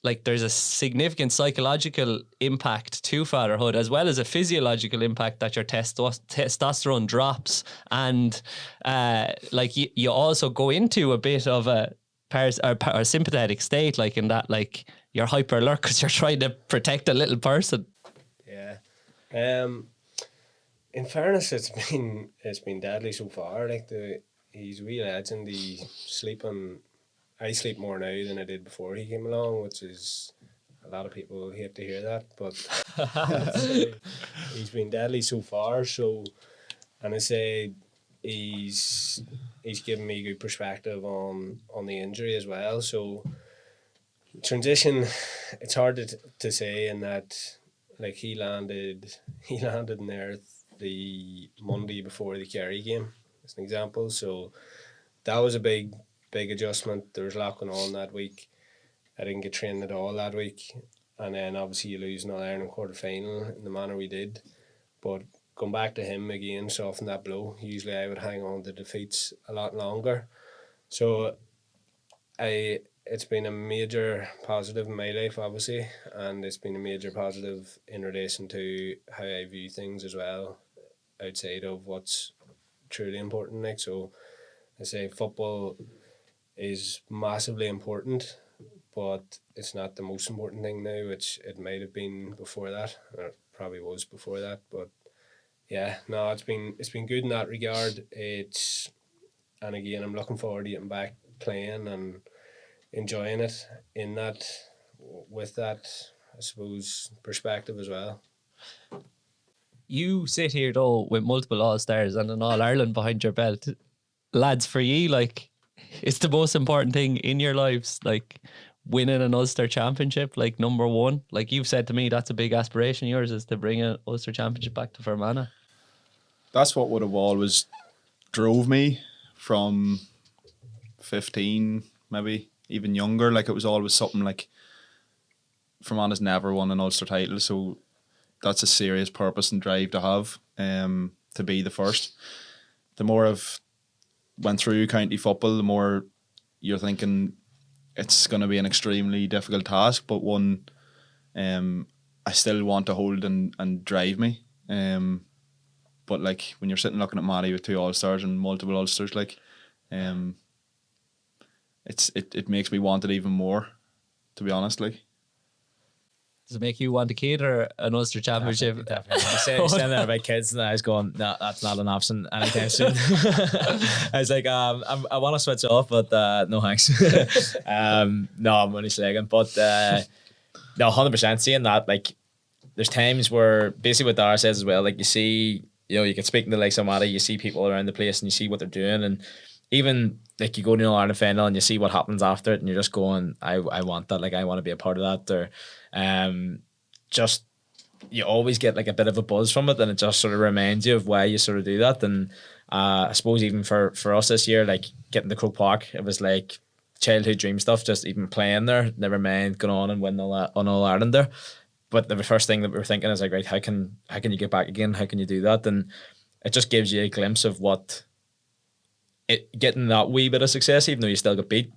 like there's a significant psychological impact to fatherhood, as well as a physiological impact, that your testosterone drops, and like you also go into a bit of a sympathetic state, like in that, like you're hyper alert because you're trying to protect a little person. Yeah. In fairness, it's been deadly so far. Like he's a wee legend. I sleep more now than I did before he came along, which is, a lot of people hate to hear that, but he's been deadly so far. So, and I say, he's given me good perspective on the injury as well. So transition, it's hard to say in that, like, he landed in there the Monday before the Kerry game, as an example. So that was a big adjustment. There was a lot going on that week. I didn't get trained at all that week, and then obviously you lose an All-Ireland quarter final in the manner we did. But going back to him again softened that blow. Usually I would hang on to defeats a lot longer. So it's been a major positive in my life, obviously, and it's been a major positive in relation to how I view things as well, outside of what's truly important. Like, so I say football is massively important, but it's not the most important thing now, which it might have been before that, or it probably was before that. But yeah, no, it's been good in that regard. And again, I'm looking forward to getting back playing and enjoying it in that, with that, I suppose, perspective as well. You sit here though with multiple All-Stars and an All-Ireland behind your belt. Lads, for you, like, it's the most important thing in your lives, like winning an Ulster Championship, like number one. Like you've said to me, that's a big aspiration of yours, is to bring an Ulster Championship back to Fermanagh. That's what would have always drove me from 15, maybe even younger. Like, it was always something like, Fermanagh's never won an Ulster title, so that's a serious purpose and drive to have, to be the first. The more I've went through county football, the more you're thinking it's going to be an extremely difficult task, but one I still want to hold and drive me. But like, when you're sitting looking at Mattie with 2 All-Stars and multiple Ulsters, like, it makes me want it even more, to be honest. Like, Does it make you want a kid or an Ulster Championship? Definitely. You say there about kids, and I was going, no, that's not an option anytime soon. I was like, I want to switch off, but no thanks. No, I'm only slagging. But no, 100% seeing that. Like, there's times where, basically what Dara says as well, like, you see, you know, you can speak to the likes of Mattie, you see people around the place and you see what they're doing, and even like you go to an All-Ireland final and you see what happens after it, and you're just going, I want that, like, I want to be a part of that. Or just, you always get like a bit of a buzz from it, and it just sort of reminds you of why you sort of do that. And I suppose even for us this year, like getting the Croke Park, it was like childhood dream stuff, just even playing there, never mind going on and winning All Ireland there. But the first thing that we were thinking is like, right, how can you get back again? How can you do that? And it just gives you a glimpse of what getting that wee bit of success, even though you still got beat.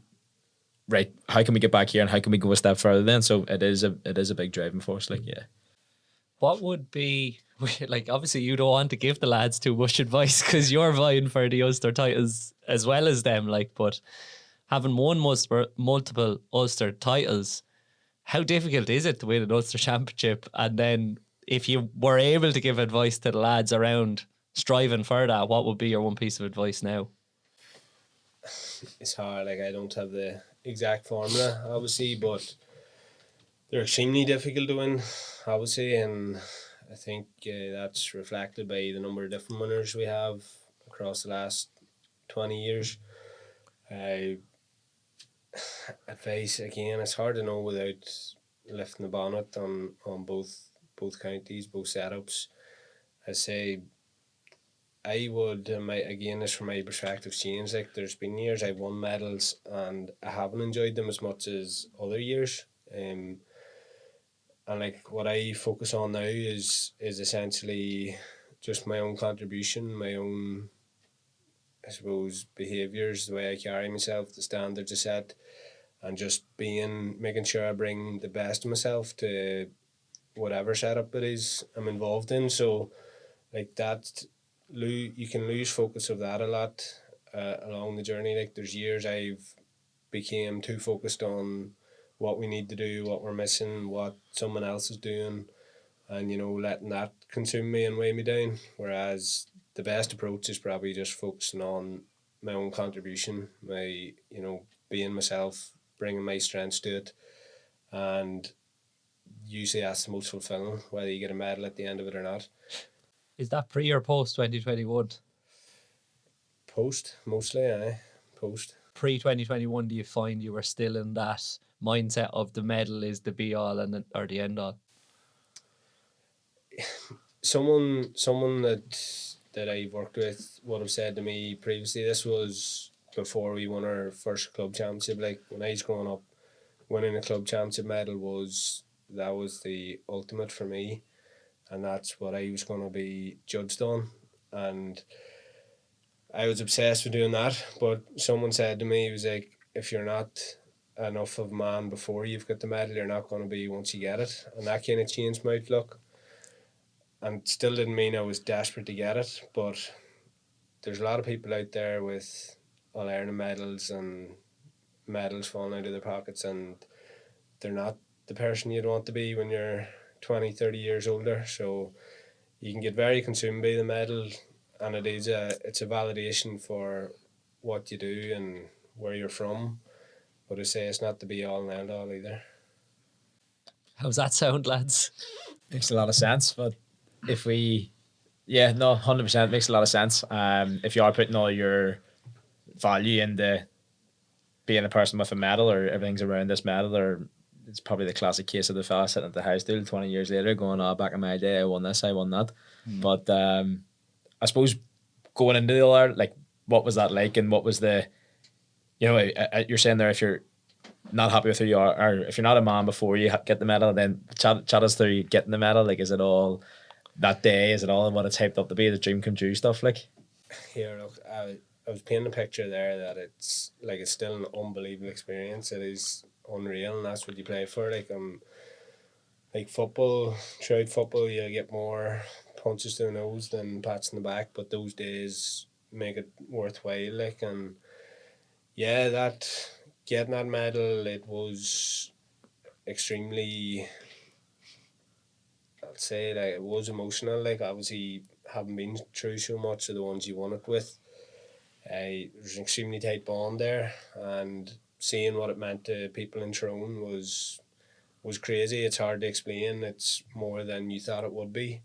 Right, how can we get back here and how can we go a step further then? So it is a big driving force, like, yeah. What would be, like, obviously you don't want to give the lads too much advice because you're vying for the Ulster titles as well as them, like, but having won multiple Ulster titles, how difficult is it to win an Ulster Championship? And then if you were able to give advice to the lads around striving for that, what would be your one piece of advice now? It's hard, like, I don't have the exact formula, obviously, but they're extremely difficult to win, obviously, and I think that's reflected by the number of different winners we have across the last 20 years. Advice, again, it's hard to know without lifting the bonnet on both counties, both setups. I say, I would, again, this from my perspective, change. Like, there's been years I've won medals and I haven't enjoyed them as much as other years. And like, what I focus on now is essentially just my own contribution, my own, I suppose, behaviours, the way I carry myself, the standards I set, and just making sure I bring the best of myself to whatever setup it is I'm involved in. So, like, that, you can lose focus of that a lot along the journey. Like, there's years I've became too focused on what we need to do, what we're missing, what someone else is doing, and, you know, letting that consume me and weigh me down. Whereas the best approach is probably just focusing on my own contribution, my, you know, being myself, bringing my strengths to it, and usually that's the most fulfilling, whether you get a medal at the end of it or not. Is that pre or post 2021? Post, mostly, aye. Post. Pre-2021, do you find you were still in that mindset of the medal is the be-all and or the end-all? Someone that I've worked with would have said to me previously, this was before we won our first club championship. Like, when I was growing up, winning a club championship medal was the ultimate for me, and that's what I was going to be judged on, and I was obsessed with doing that. But someone said to me, he was like, if you're not enough of a man before you've got the medal, you're not going to be once you get it, and that kind of changed my outlook. And still didn't mean I was desperate to get it, but there's a lot of people out there with all-Ireland medals and medals falling out of their pockets, and they're not the person you'd want to be when you're 20, 30 years older. So you can get very consumed by the medal, and it's a validation for what you do and where you're from. But I say it's not the be-all and end-all either. How's that sound, lads? Makes a lot of sense, but if we, 100% makes a lot of sense. If you are putting all your value into being a person with a medal, or everything's around this medal, or it's probably the classic case of the fella sitting at the house stool 20 years later going, oh, back in my day I won this, I won that. But I suppose going into the other, like, what was that like, and what was the, you're saying there, if you're not happy with who you are, or if you're not a man before you get the medal, then chat us through getting the medal. Like, is it all that day? Is it all what it's hyped up to be, the dream come true stuff? Like, Here, look, I was painting a picture there that it's still an unbelievable experience. It is unreal, and that's what you play for. Like football, throughout football, you get more punches to the nose than pats in the back, but those days make it worthwhile. Like, and yeah, that getting that medal, it was extremely, I'd say, like, it was emotional. Like, obviously, having been through so much of the ones you won it with, there's an extremely tight bond there, and seeing what it meant to people in Tyrone was crazy. It's hard to explain. It's more than you thought it would be.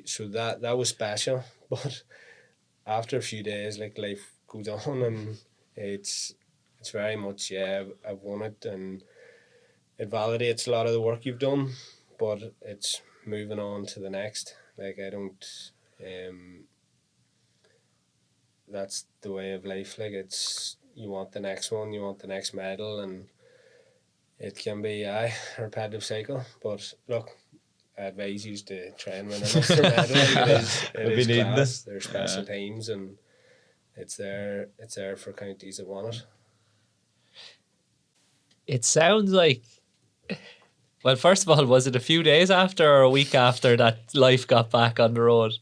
So that was special. But after a few days, like, life goes on, and it's very much, I've won it, and it validates a lot of the work you've done, but it's moving on to the next. Like, I don't, that's the way of life. Like, it's, you want the next one, you want the next medal, and it can be a repetitive cycle. But look, I advise you to try and win another medal. It is class. There's special times, and it's there for counties that want it. It sounds like, well, first of all, was it a few days after or a week after that life got back on the road?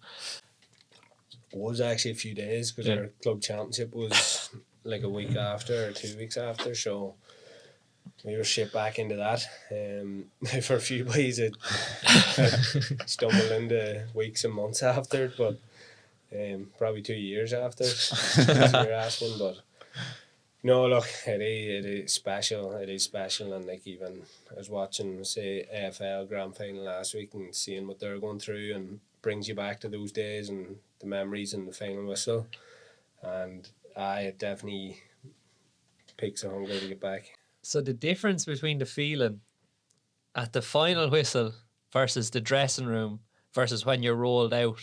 It was actually a few days, because our club championship was like a week after or 2 weeks after, so we were shipped back into that. For a few boys, it stumbled into weeks and months after, but probably 2 years after, as you're asking. But no, look, it is special. It is special, and like, even I was watching, say, AFL Grand Final last week and seeing what they're going through, and brings you back to those days and the memories and the final whistle, and it definitely piques a hunger to get back. So the difference between the feeling at the final whistle versus the dressing room versus when you're rolled out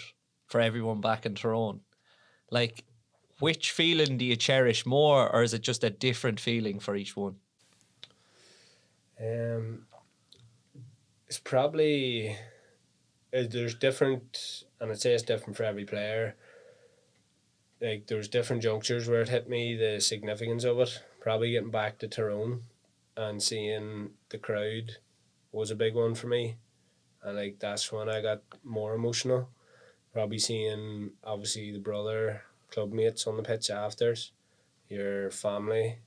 for everyone back in Tyrone, like, which feeling do you cherish more, or is it just a different feeling for each one? It's probably, there's different, and I'd say it's different for every player. Like, there's different junctures where it hit me, the significance of it. Probably getting back to Tyrone and seeing the crowd was a big one for me, and like, that's when I got more emotional. Probably seeing, obviously, the brother, club mates on the pitch afters, your family,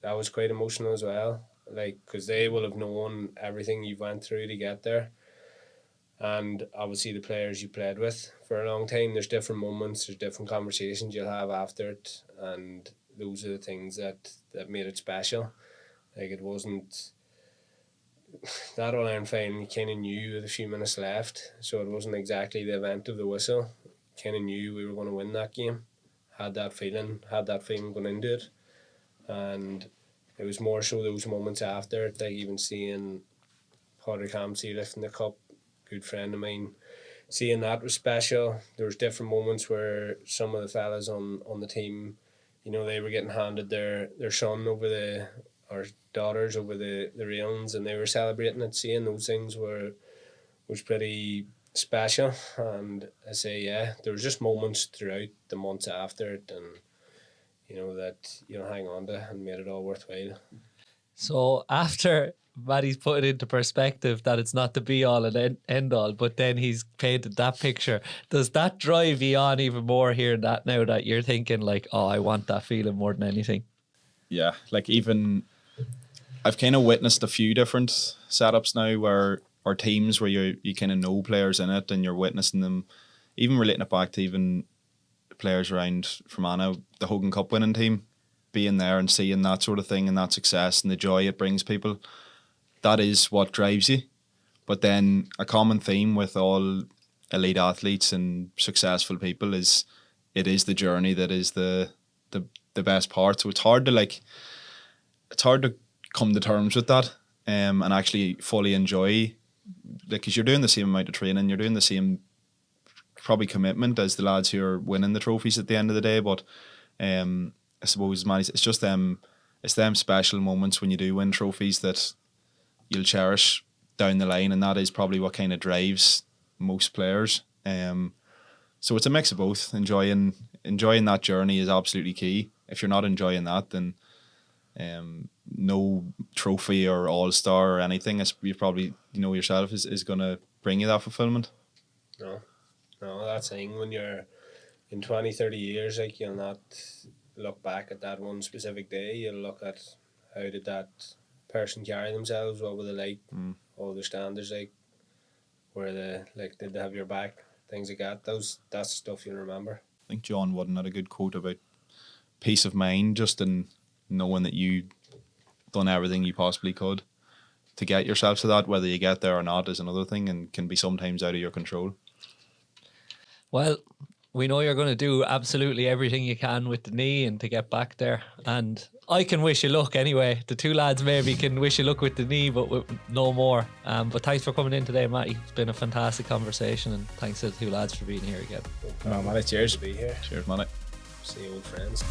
that was quite emotional as well. Like, because they will have known everything you've went through to get there, and obviously the players you played with for a long time. There's different moments, there's different conversations you'll have after it, and those are the things that made it special. Like, it wasn't that All-Ireland final, you kind of knew with a few minutes left, so it wasn't exactly the event of the whistle. Kind of knew we were going to win that game, had that feeling going into it, and it was more so those moments after it, like even seeing Paddy Campsey lifting the cup, good friend of mine, seeing that was special. There was different moments where some of the fellas on the team, you know, they were getting handed their son or daughters over the railings, and they were celebrating it. Seeing those things was pretty special. And I say, yeah, there was just moments throughout the months after it, and you know that hang on to and made it all worthwhile. So after Mattie's put it into perspective that it's not the be all and end all, but then he's painted that picture, does that drive you on even more hearing that now, that you're thinking like, oh, I want that feeling more than anything? Yeah, like even I've kind of witnessed a few different setups now or teams where you kind of know players in it and you're witnessing them, even relating it back to even players around Fermanagh, the Hogan Cup winning team, being there and seeing that sort of thing and that success and the joy it brings people. That is what drives you. But then a common theme with all elite athletes and successful people is it is the journey that is the best part. So it's hard to come to terms with that and actually fully enjoy, because you're doing the same amount of training, you're doing the same probably commitment as the lads who are winning the trophies at the end of the day. But I suppose, Matty, it's just it's them special moments when you do win trophies that you'll cherish down the line, and that is probably what kind of drives most players. So it's a mix of both. Enjoying that journey is absolutely key. If you're not enjoying that, then no trophy or all-star or anything, you probably yourself is going to bring you that fulfillment. No, that's the thing. When you're in 20, 30 years, like, you'll not look back at that one specific day. You'll look at how did that person carry themselves, what were they like, what were their standards like, did they have your back, things like that. That's stuff you'll remember. I think John Wooden had a good quote about peace of mind, just in knowing that you done everything you possibly could to get yourself to that. Whether you get there or not is another thing and can be sometimes out of your control. Well, we know you're going to do absolutely everything you can with the knee and to get back there. And I can wish you luck anyway. The two lads maybe can wish you luck with the knee, but with no more. But thanks for coming in today, Matty. It's been a fantastic conversation, and thanks to the two lads for being here again. Matty, cheers. To be here. Cheers, Matty. See you, old friends.